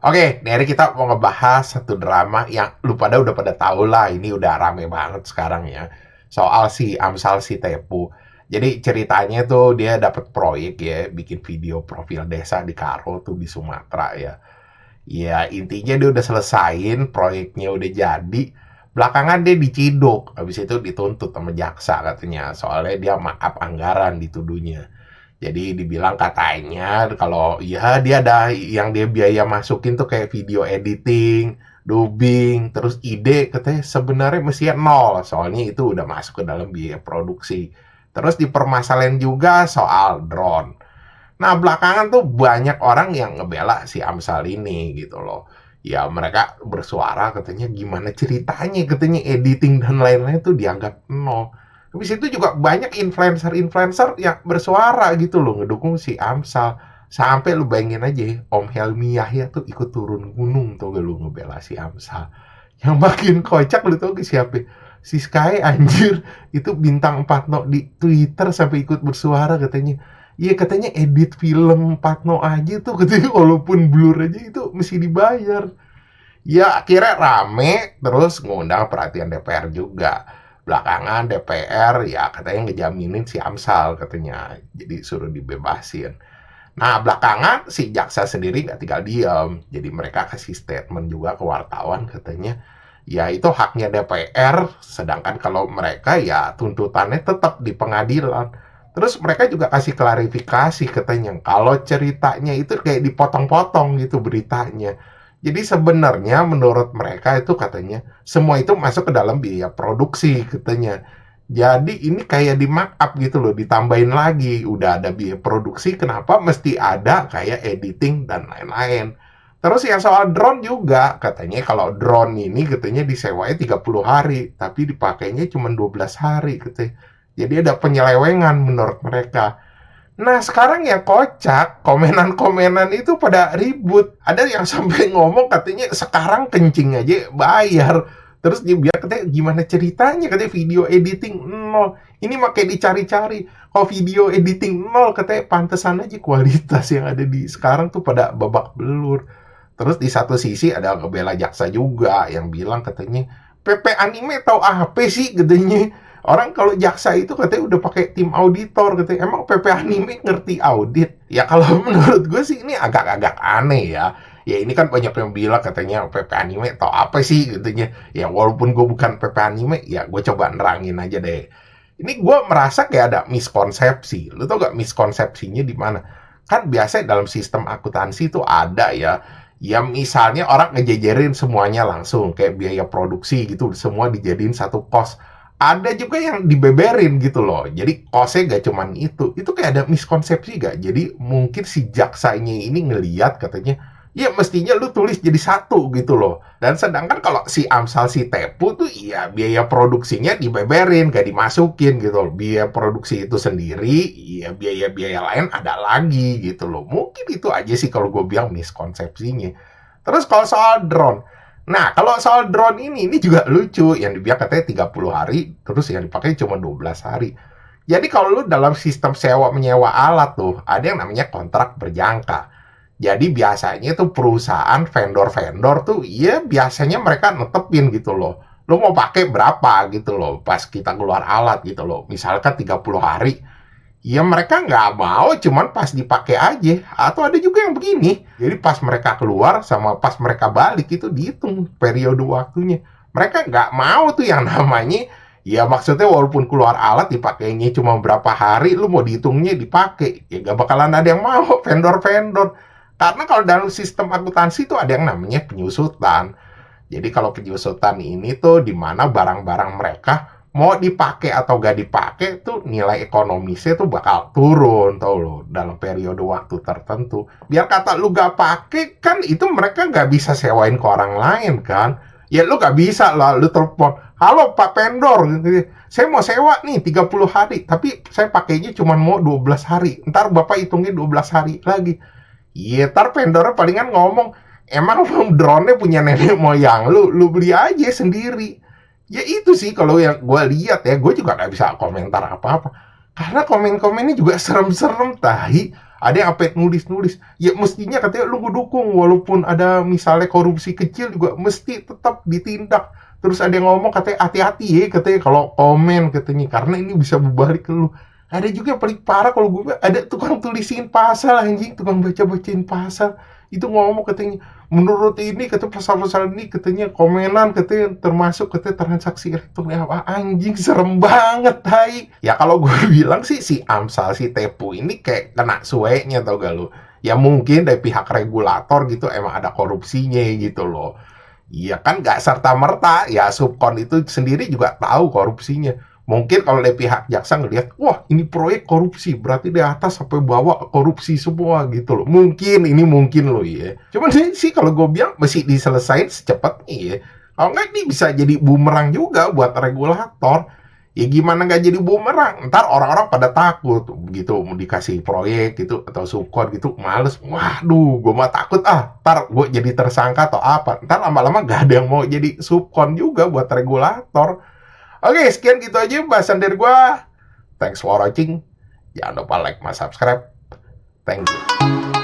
Oke, dari kita mau ngebahas satu drama yang lu pada udah pada tahu lah, ini udah rame banget sekarang ya. Soal si Amsal si Tepu. Jadi ceritanya tuh dia dapat proyek ya, bikin video profil desa di Karo tuh di Sumatera ya. Ya intinya dia udah selesain, proyeknya udah jadi. Belakangan dia diciduk, habis itu dituntut sama jaksa katanya. Soalnya dia maaf anggaran dituduhnya. Jadi dibilang katanya kalau ya dia ada yang dia biaya masukin tuh kayak video editing, dubbing, terus ide katanya sebenarnya mestinya nol, soalnya itu udah masuk ke dalam biaya produksi. Terus dipermasalahin juga soal drone. Nah, belakangan tuh banyak orang yang ngebela si Amsal ini gitu loh. Ya mereka bersuara katanya gimana ceritanya, katanya editing dan lain-lain tuh dianggap nol. Habis itu juga banyak influencer-influencer yang bersuara gitu loh ngedukung si Amsal. Sampai lu bayangin aja ya, Om Helmi Yahya tuh ikut turun gunung tuh lu ngebela si Amsal. Yang makin kocak lu tau gak siapa? Si Sky anjir itu bintang 4 no di Twitter sampai ikut bersuara katanya. Iya katanya edit film Patno aja tuh katanya walaupun blur aja itu mesti dibayar. Ya akhirnya rame terus ngundang perhatian DPR juga. Belakangan DPR ya katanya ngejaminin si Amsal katanya. Jadi suruh dibebasin. Nah belakangan si jaksa sendiri nggak tinggal diam. Jadi mereka kasih statement juga ke wartawan katanya. Ya itu haknya DPR. Sedangkan kalau mereka ya tuntutannya tetap di pengadilan. Terus mereka juga kasih klarifikasi katanya kalau ceritanya itu kayak dipotong-potong gitu beritanya. Jadi sebenarnya menurut mereka itu katanya semua itu masuk ke dalam biaya produksi katanya. Jadi ini kayak di markup gitu loh, ditambahin lagi. Udah ada biaya produksi, kenapa mesti ada kayak editing dan lain-lain. Terus yang soal drone juga, katanya kalau drone ini katanya disewanya 30 hari, tapi dipakainya cuma 12 hari katanya. Jadi ada penyelewengan menurut mereka. Nah sekarang yang kocak, komenan-komenan itu pada ribut. Ada yang sampai ngomong katanya sekarang kencing aja bayar. Terus dia bilang katanya gimana ceritanya, katanya video editing nol. Ini makai dicari-cari. Kalau video editing nol katanya pantesan aja kualitas yang ada di sekarang tuh pada babak belur. Terus di satu sisi ada ngebela jaksa juga yang bilang katanya PP Anime tahu apa sih katanya. Orang kalau jaksa itu katanya udah pakai tim auditor katanya. Emang PP Anime ngerti audit? Ya kalau menurut gue sih ini agak-agak aneh ya. Ya ini kan banyak yang bilang katanya PP Anime tahu apa sih katanya. Ya walaupun gue bukan PP Anime, ya gue coba nerangin aja deh. Ini gue merasa kayak ada miskonsepsi. Lu tau gak miskonsepsinya di mana? Kan biasa dalam sistem akuntansi itu ada ya. Ya misalnya orang ngejejerin semuanya langsung kayak biaya produksi gitu, semua dijadiin satu kos. Ada juga yang dibeberin gitu loh. Jadi kosnya gak cuman itu kayak ada miskonsepsi gak? Jadi mungkin si jaksanya ini ngeliat katanya, ya mestinya lu tulis jadi satu gitu loh. Dan sedangkan kalau si Amsal si Tepu tuh ya biaya produksinya dibeberin, gak dimasukin gitu loh. Biaya produksi itu sendiri, ya biaya-biaya lain ada lagi gitu loh. Mungkin itu aja sih kalau gue bilang miskonsepsinya. Terus kalau soal drone, nah, kalau soal drone ini juga lucu. Yang dibilang katanya 30 hari, terus yang dipakai cuma 12 hari. Jadi kalau lu dalam sistem sewa menyewa alat tuh, ada yang namanya kontrak berjangka. Jadi biasanya tuh perusahaan vendor-vendor tuh, ya biasanya mereka netepin gitu loh. Lu mau pakai berapa gitu loh, pas kita keluar alat gitu loh. Misalkan 30 hari, ya mereka nggak mau cuman pas dipakai aja. Atau ada juga yang begini. Jadi pas mereka keluar sama pas mereka balik itu dihitung periode waktunya. Mereka nggak mau tuh yang namanya ya maksudnya walaupun keluar alat dipakainya cuma berapa hari, lu mau dihitungnya dipakai. Ya gak bakalan ada yang mau vendor-vendor. Karena kalau dalam sistem akuntansi itu ada yang namanya penyusutan. Jadi kalau penyusutan ini tuh di mana barang-barang mereka mau dipakai atau gak dipakai tuh nilai ekonomisnya tuh bakal turun tau lo dalam periode waktu tertentu. Biar kata lu gak pakai kan itu mereka gak bisa sewain ke orang lain kan. Ya lu gak bisa lah lu telepon, halo Pak Vendor, saya mau sewa nih 30 hari tapi saya pakainya cuma mau 12 hari. Ntar Bapak hitungnya 12 hari lagi. Iya, ntar vendornya palingan ngomong, emang drone-nya punya nenek moyang lu beli aja sendiri. Ya itu sih kalau yang gue lihat ya, gue juga nggak bisa komentar apa-apa. Karena komen-komennya juga serem-serem tahi. Ada yang sampai nulis-nulis, ya mestinya katanya lu ngedukung, walaupun ada misalnya korupsi kecil juga mesti tetap ditindak. Terus ada yang ngomong katanya hati-hati ya, katanya kalau komen katanya, karena ini bisa berbalik ke lu. Ada juga yang paling parah kalau gue bilang, ada tukang tulisin pasal anjing, tukang baca-bacain pasal. Itu ngomong katanya, menurut ini kata pasal-pasal ini katanya komenan katanya termasuk katanya transaksi elektronik apa anjing serem banget tai. Ya kalau gue bilang sih si Amsal si Tepu ini kayak kena suenya tau gak lu. Ya mungkin dari pihak regulator gitu emang ada korupsinya gitu loh. Iya kan nggak serta-merta, ya subkon itu sendiri juga tahu korupsinya. Mungkin kalau dari pihak jaksa ngelihat, wah ini proyek korupsi, berarti di atas sampai bawah korupsi semua gitu loh. Mungkin, ini mungkin loh ya. Cuman sih kalau gue bilang mesti diselesain secepatnya ya. Kalau nggak ini bisa jadi bumerang juga buat regulator. Ya gimana nggak jadi bumerang? Ntar orang-orang pada takut begitu mau dikasih proyek gitu atau subkon gitu, males. Waduh, gue mah takut ntar gue jadi tersangka atau apa. Ntar lama-lama gak ada yang mau jadi subkon juga buat regulator. Oke, sekian gitu aja bahasan dari gue. Thanks for watching. Jangan lupa like, subscribe. Thank you.